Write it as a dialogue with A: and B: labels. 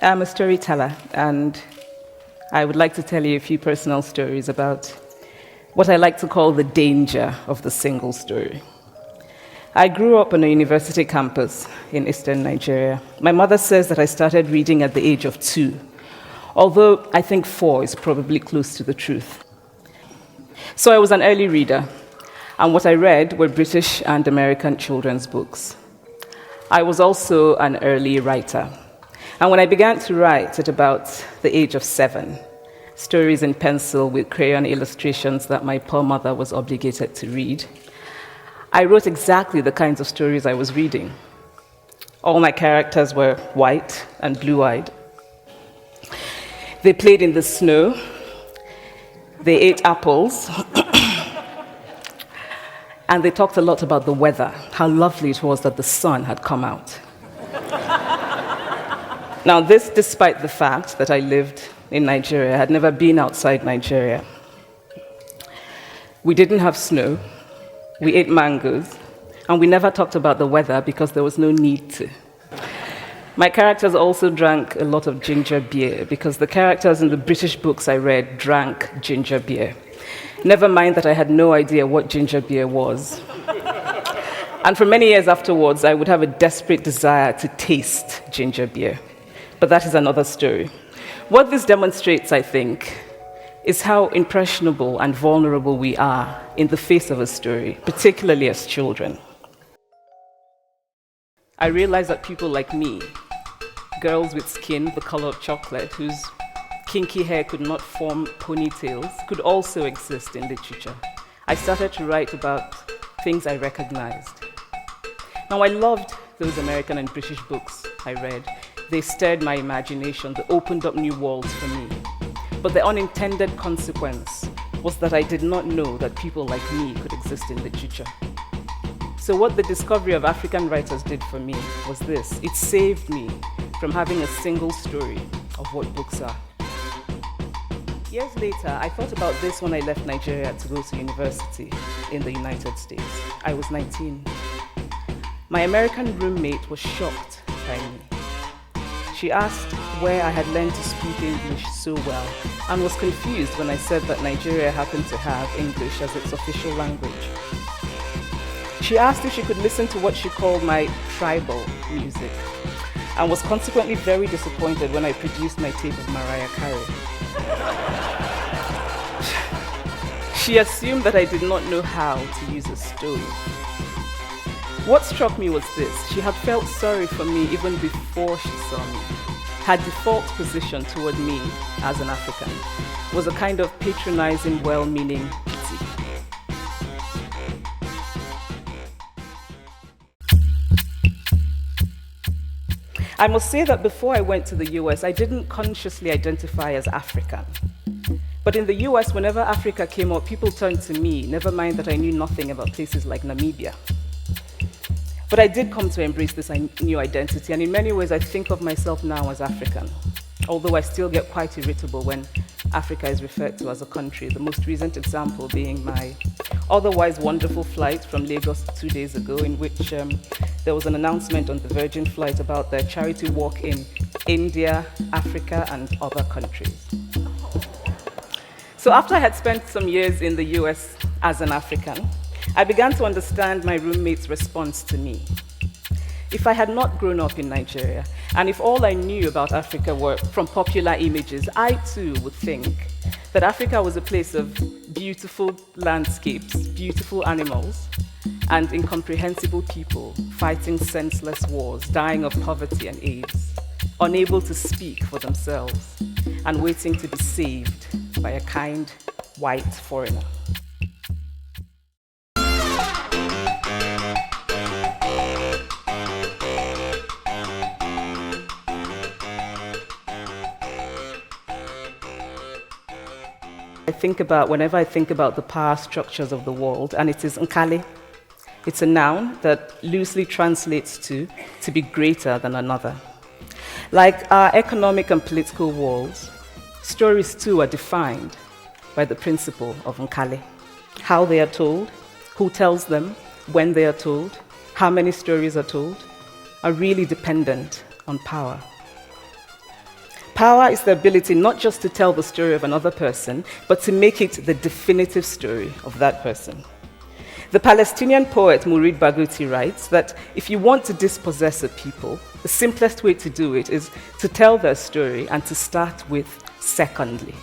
A: I'm a storyteller, and I would like to tell you a few personal stories about what I like to call the danger of the single story. I grew up on a university campus in eastern Nigeria. My mother says that I started reading at the age of 2, although I think 4 is probably close to the truth. So I was an early reader, and what I read were British and American children's books. I was also an early writer. And when I began to write at about the age of 7, stories in pencil with crayon illustrations that my poor mother was obligated to read, I wrote exactly the kinds of stories I was reading. All my characters were white and blue-eyed. They played in the snow. They ate apples. And they talked a lot about the weather, how lovely it was that the sun had come out. Now, this despite the fact that I lived in Nigeria. I had never been outside Nigeria. We didn't have snow. We ate mangoes. And we never talked about the weather because there was no need to. My characters also drank a lot of ginger beer because the characters in the British books I read drank ginger beer. Never mind that I had no idea what ginger beer was. And for many years afterwards, I would have a desperate desire to taste ginger beer. But that is another story. What this demonstrates, I think, is how impressionable and vulnerable we are in the face of a story, particularly as children. I realized that people like me, girls with skin the color of chocolate, whose kinky hair could not form ponytails, could also exist in literature. I started to write about things I recognized. Now, I loved those American and British books I read. They stirred my imagination. They opened up new worlds for me. But the unintended consequence was that I did not know that people like me could exist in literature. So what the discovery of African writers did for me was this. It saved me from having a single story of what books are. Years later, I thought about this when I left Nigeria to go to university in the United States. I was 19. My American roommate was shocked by me. She asked where I had learned to speak English so well and was confused when I said that Nigeria happened to have English as its official language. She asked if she could listen to what she called my tribal music and was consequently very disappointed when I produced my tape of Mariah Carey. She assumed that I did not know how to use a stove. What struck me was this. She had felt sorry for me even before she saw me. Her default position toward me as an African was a kind of patronizing, well-meaning pity. I must say that before I went to the US, I didn't consciously identify as African. But in the US, whenever Africa came up, people turned to me, never mind that I knew nothing about places like Namibia. But I did come to embrace this new identity, and in many ways I think of myself now as African, although I still get quite irritable when Africa is referred to as a country, the most recent example being my otherwise wonderful flight from Lagos 2 days ago, in which there was an announcement on the Virgin flight about their charity walk in India, Africa, and other countries. So after I had spent some years in the US as an African, I began to understand my roommate's response to me. If I had not grown up in Nigeria, and if all I knew about Africa were from popular images, I too would think that Africa was a place of beautiful landscapes, beautiful animals, and incomprehensible people fighting senseless wars, dying of poverty and AIDS, unable to speak for themselves, and waiting to be saved by a kind white foreigner. Whenever I think about the power structures of the world, and it is Nkali. It's a noun that loosely translates to be greater than another. Like our economic and political worlds, stories too are defined by the principle of Nkali. How they are told, who tells them, when they are told, how many stories are told, are really dependent on power. Power is the ability not just to tell the story of another person, but to make it the definitive story of that person. The Palestinian poet Mourid Barghouti writes that if you want to dispossess a people, the simplest way to do it is to tell their story and to start with secondly.